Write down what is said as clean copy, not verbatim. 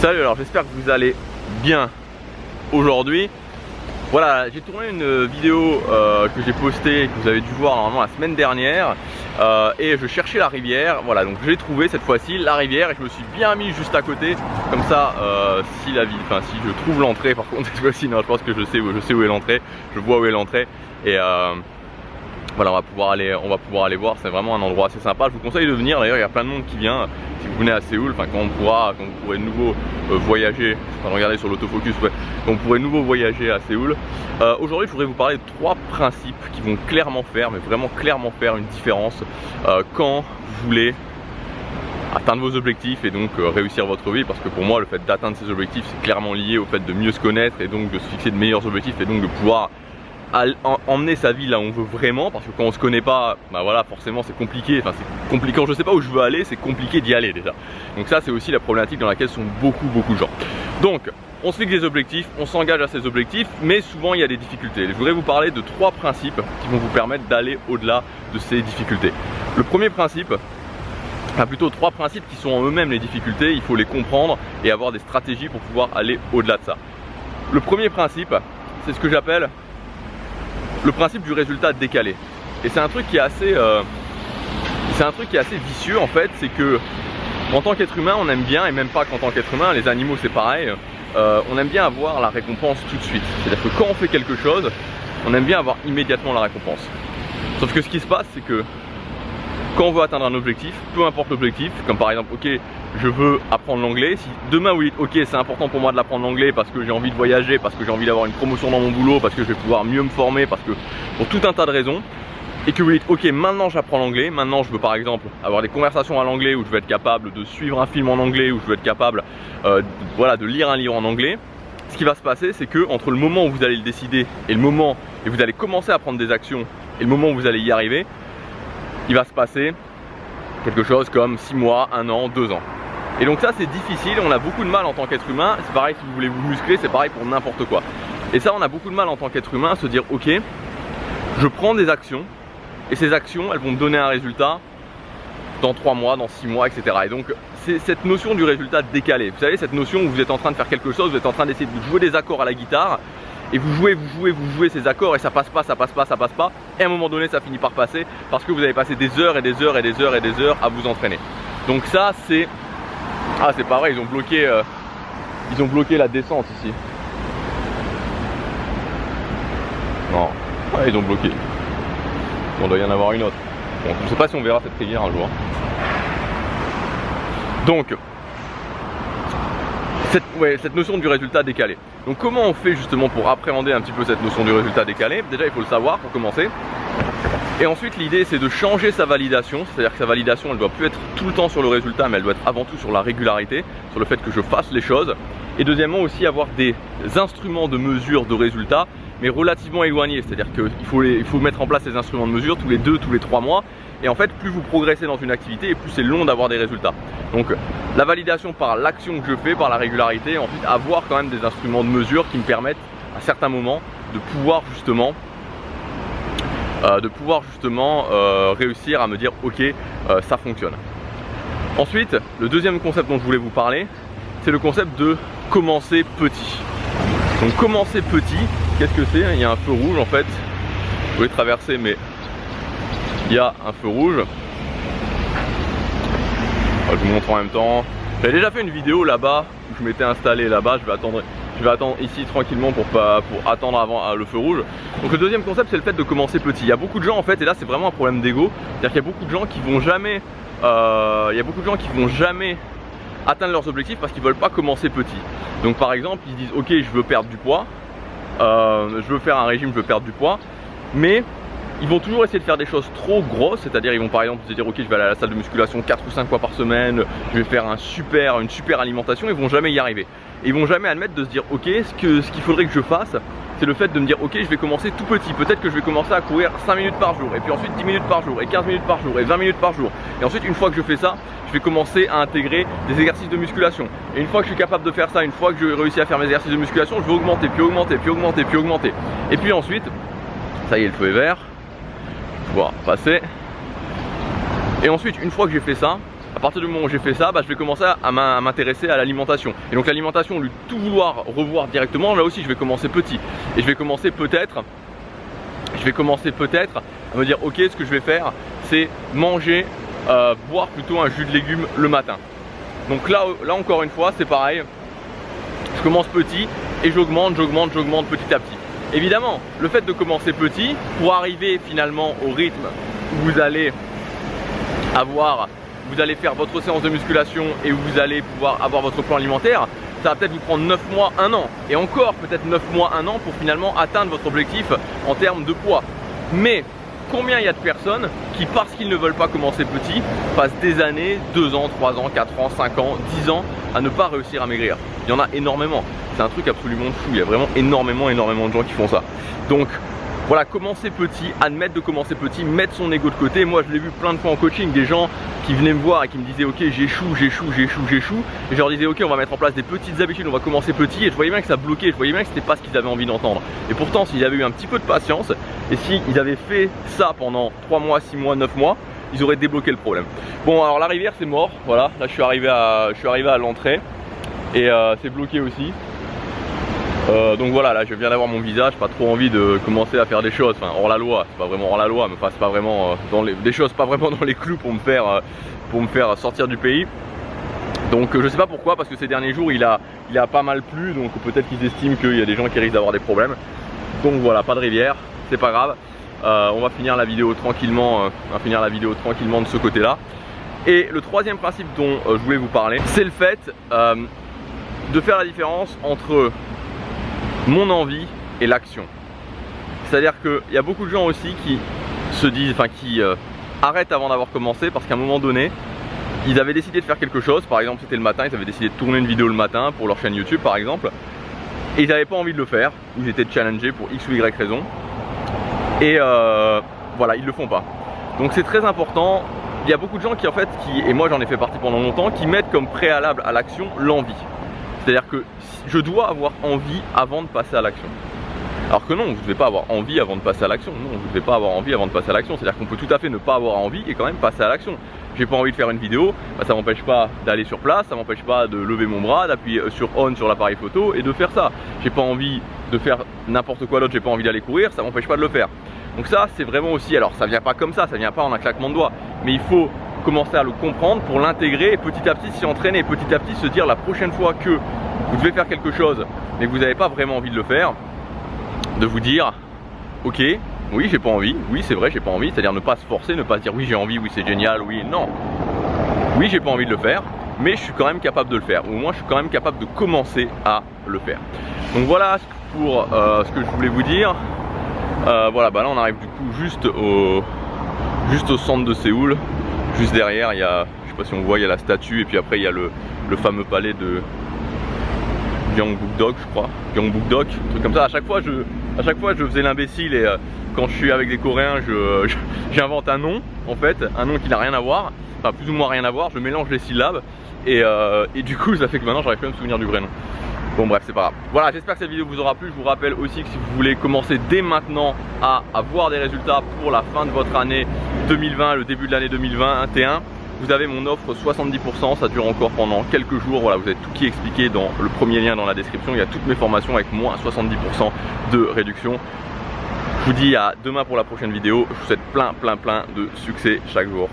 Salut, alors j'espère que vous allez bien aujourd'hui. Voilà, j'ai tourné une vidéo que j'ai postée, que vous avez dû voir normalement la semaine dernière, et je cherchais la rivière. Voilà, donc j'ai trouvé cette fois-ci la rivière et je me suis bien mis juste à côté, comme ça si la ville, enfin si je trouve l'entrée, par contre cette fois-ci non, je pense que je sais où est l'entrée, je vois où est l'entrée, et voilà, on va pouvoir aller voir. C'est vraiment un endroit assez sympa. Je vous conseille de venir. D'ailleurs, il y a plein de monde qui vient. Si vous venez à Séoul, enfin quand vous pourrez de nouveau voyager, je suis en train de regarder sur l'autofocus, ouais, quand vous pourrez de nouveau voyager à Séoul. Aujourd'hui, je voudrais vous parler de 3 principes qui vont clairement faire, mais vraiment clairement faire une différence quand vous voulez atteindre vos objectifs et donc réussir votre vie. Parce que pour moi, le fait d'atteindre ces objectifs, c'est clairement lié au fait de mieux se connaître et donc de se fixer de meilleurs objectifs et donc de pouvoir emmener sa vie là où on veut vraiment, parce que quand on se connaît pas, bah voilà, forcément c'est compliqué. Enfin c'est compliqué, quand je sais pas où je veux aller, c'est compliqué d'y aller déjà. Donc ça c'est aussi la problématique dans laquelle sont beaucoup de gens. Donc on se fixe des objectifs, on s'engage à ces objectifs, mais souvent il y a des difficultés. Je voudrais vous parler de 3 principes qui vont vous permettre d'aller au-delà de ces difficultés. Le premier principe, enfin plutôt 3 principes qui sont en eux-mêmes les difficultés, il faut les comprendre et avoir des stratégies pour pouvoir aller au-delà de ça. Le premier principe, c'est ce que j'appelle le principe du résultat décalé. Et c'est un truc qui est assez vicieux en fait. C'est que en tant qu'être humain, on aime bien, et même pas qu'en tant qu'être humain, les animaux c'est pareil, on aime bien avoir la récompense tout de suite. C'est-à-dire que quand on fait quelque chose, on aime bien avoir immédiatement la récompense. Sauf que ce qui se passe, c'est que quand on veut atteindre un objectif, peu importe l'objectif, comme par exemple, ok, je veux apprendre l'anglais. Si demain vous dites, ok, c'est important pour moi de l'apprendre l'anglais parce que j'ai envie de voyager, parce que j'ai envie d'avoir une promotion dans mon boulot, parce que je vais pouvoir mieux me former, parce que pour tout un tas de raisons, et que vous dites, ok, maintenant j'apprends l'anglais, maintenant je veux par exemple avoir des conversations à l'anglais, où je vais être capable de suivre un film en anglais, où je vais être capable voilà, de lire un livre en anglais. Ce qui va se passer, c'est que entre le moment où vous allez le décider et le moment où vous allez commencer à prendre des actions et le moment où vous allez y arriver, il va se passer quelque chose comme 6 mois, 1 an, 2 ans. Et donc ça c'est difficile, on a beaucoup de mal en tant qu'être humain. C'est pareil si vous voulez vous muscler, c'est pareil pour n'importe quoi. Et ça on a beaucoup de mal en tant qu'être humain à se dire, ok, je prends des actions et ces actions elles vont me donner un résultat dans 3 mois, dans 6 mois, etc. Et donc c'est cette notion du résultat décalé. Vous savez, cette notion où vous êtes en train de faire quelque chose, vous êtes en train d'essayer de jouer des accords à la guitare, et vous jouez ces accords et ça passe pas, et à un moment donné ça finit par passer parce que vous avez passé des heures et des heures et des heures et des heures à vous entraîner. Donc ça c'est... Ah c'est pas vrai, ils ont bloqué la descente ici. Non, ouais, ils ont bloqué. On doit y en avoir une autre. Bon, je sais pas si on verra cette rivière un jour. Donc cette notion du résultat décalé. Donc comment on fait justement pour appréhender un petit peu cette notion du résultat décalé? Déjà il faut le savoir pour commencer. Et ensuite l'idée c'est de changer sa validation. C'est-à-dire que sa validation elle doit plus être tout le temps sur le résultat, mais elle doit être avant tout sur la régularité, sur le fait que je fasse les choses. Et deuxièmement aussi avoir des instruments de mesure de résultats, mais relativement éloignés. C'est-à-dire qu'il faut mettre en place ces instruments de mesure tous les 2, tous les 3 mois. Et en fait plus vous progressez dans une activité et plus c'est long d'avoir des résultats. Donc la validation par l'action que je fais, par la régularité, et ensuite avoir quand même des instruments de mesure qui me permettent à certains moments de pouvoir justement réussir à me dire ok, ça fonctionne. Ensuite le deuxième concept dont je voulais vous parler, c'est le concept de commencer petit. Donc commencer petit, qu'est-ce que c'est? Il y a un feu rouge en fait, vous pouvez traverser mais il y a un feu rouge. Je vous montre en même temps. J'avais déjà fait une vidéo là-bas où je m'étais installé là-bas. Je vais attendre ici tranquillement pour attendre avant le feu rouge. Donc le deuxième concept c'est le fait de commencer petit. Il y a beaucoup de gens en fait, et là c'est vraiment un problème d'ego. C'est-à-dire qu'il y a beaucoup de gens qui vont jamais atteindre leurs objectifs parce qu'ils veulent pas commencer petit. Donc par exemple ils disent ok, je veux perdre du poids, je veux faire un régime, je veux perdre du poids, mais ils vont toujours essayer de faire des choses trop grosses, c'est-à-dire ils vont par exemple se dire ok, je vais aller à la salle de musculation 4 ou 5 fois par semaine, je vais faire une super alimentation. Ils vont jamais y arriver. Et ils vont jamais admettre de se dire ok, ce qu'il faudrait que je fasse, c'est le fait de me dire ok, je vais commencer tout petit. Peut-être que je vais commencer à courir 5 minutes par jour, et puis ensuite 10 minutes par jour, et 15 minutes par jour, et 20 minutes par jour. Et ensuite une fois que je fais ça, je vais commencer à intégrer des exercices de musculation. Et une fois que je suis capable de faire ça, une fois que j'ai réussi à faire mes exercices de musculation, je vais augmenter, puis augmenter, puis augmenter, puis augmenter. Et puis ensuite, ça y est, le feu est vert. Pouvoir passer. Et ensuite une fois que j'ai fait ça, à partir du moment où j'ai fait ça, je vais commencer à m'intéresser à l'alimentation. Et donc l'alimentation, au lieu de tout vouloir revoir directement, là aussi je vais commencer petit. Et je vais commencer peut-être à me dire ok, ce que je vais faire c'est manger, boire plutôt un jus de légumes le matin. Donc là encore une fois c'est pareil, je commence petit et j'augmente petit à petit. Évidemment, le fait de commencer petit pour arriver finalement au rythme où vous allez faire votre séance de musculation et où vous allez pouvoir avoir votre plan alimentaire, ça va peut-être vous prendre 9 mois, 1 an. Et encore peut-être 9 mois, 1 an pour finalement atteindre votre objectif en termes de poids. Mais combien il y a de personnes qui, parce qu'ils ne veulent pas commencer petit, passent des années, 2 ans, 3 ans, 4 ans, 5 ans, 10 ans à ne pas réussir à maigrir? Il y en a énormément. C'est un truc absolument fou. Il y a vraiment énormément de gens qui font ça. Donc voilà, commencer petit, admettre de commencer petit, mettre son ego de côté. Moi je l'ai vu plein de fois en coaching, des gens qui venaient me voir et qui me disaient ok, j'échoue. Et je leur disais ok, on va mettre en place des petites habitudes, on va commencer petit. Et je voyais bien que ça bloquait, je voyais bien que c'était pas ce qu'ils avaient envie d'entendre. Et pourtant s'ils avaient eu un petit peu de patience et s'ils avaient fait ça pendant 3 mois, 6 mois, 9 mois, ils auraient débloqué le problème. Bon alors la rivière c'est mort, voilà, là je suis arrivé à l'entrée et c'est bloqué aussi. Donc voilà, là je viens d'avoir mon visa, j'ai pas trop envie de commencer à faire des choses, enfin hors la loi, c'est pas vraiment hors la loi, mais enfin c'est pas vraiment des choses pas vraiment dans les clous pour me faire sortir du pays. Donc je sais pas pourquoi, parce que ces derniers jours il a pas mal plu, donc peut-être qu'ils estiment qu'il y a des gens qui risquent d'avoir des problèmes. Donc voilà, pas de rivière, c'est pas grave. On va finir la vidéo tranquillement, de ce côté-là. Et le troisième principe dont je voulais vous parler, c'est le fait de faire la différence entre mon envie et l'action. C'est-à-dire qu'il y a beaucoup de gens aussi qui se disent, enfin qui arrêtent avant d'avoir commencé parce qu'à un moment donné, ils avaient décidé de faire quelque chose. Par exemple, c'était le matin, ils avaient décidé de tourner une vidéo le matin pour leur chaîne YouTube par exemple. Et ils n'avaient pas envie de le faire, ou ils étaient challengés pour X ou Y raison. Et voilà, ils le font pas. Donc c'est très important. Il y a beaucoup de gens qui en fait, et moi j'en ai fait partie pendant longtemps, qui mettent comme préalable à l'action l'envie. C'est-à-dire que je dois avoir envie avant de passer à l'action. Alors que non, vous ne devez pas avoir envie avant de passer à l'action. Non, vous ne devez pas avoir envie avant de passer à l'action. C'est-à-dire qu'on peut tout à fait ne pas avoir envie et quand même passer à l'action. J'ai pas envie de faire une vidéo, ça m'empêche pas d'aller sur place, ça m'empêche pas de lever mon bras, d'appuyer sur on sur l'appareil photo et de faire ça. J'ai pas envie de faire n'importe quoi d'autre, j'ai pas envie d'aller courir, ça m'empêche pas de le faire. Donc ça, c'est vraiment aussi, alors ça vient pas comme ça vient pas en un claquement de doigts, mais il faut commencer à le comprendre pour l'intégrer et petit à petit s'y entraîner et petit à petit se dire la prochaine fois que vous devez faire quelque chose mais que vous n'avez pas vraiment envie de le faire, de vous dire ok, oui j'ai pas envie, oui c'est vrai j'ai pas envie, c'est-à-dire ne pas se forcer, ne pas se dire oui j'ai envie, oui c'est génial, oui non, oui j'ai pas envie de le faire mais je suis quand même capable de le faire, ou au moins je suis quand même capable de commencer à le faire. Donc voilà pour ce que je voulais vous dire. Voilà, là on arrive du coup juste au centre de Séoul. Juste derrière il y a, je sais pas si on voit, il y a la statue et puis après il y a le fameux palais de Gyeongbuk-dok, je crois, Gyeongbuk-dok, un truc comme ça. À chaque fois je faisais l'imbécile et quand je suis avec des Coréens j'invente un nom en fait, un nom qui n'a rien à voir, enfin plus ou moins rien à voir, je mélange les syllabes et du coup ça fait que maintenant j'arrive plus à me souvenir du vrai nom. Bon bref, c'est pas grave. Voilà, j'espère que cette vidéo vous aura plu. Je vous rappelle aussi que si vous voulez commencer dès maintenant à avoir des résultats pour la fin de votre année 2020, le début de l'année 2021, vous avez mon offre 70%, ça dure encore pendant quelques jours. Voilà, vous avez tout qui est expliqué dans le premier lien dans la description. Il y a toutes mes formations avec moins 70% de réduction. Je vous dis à demain pour la prochaine vidéo. Je vous souhaite plein de succès chaque jour.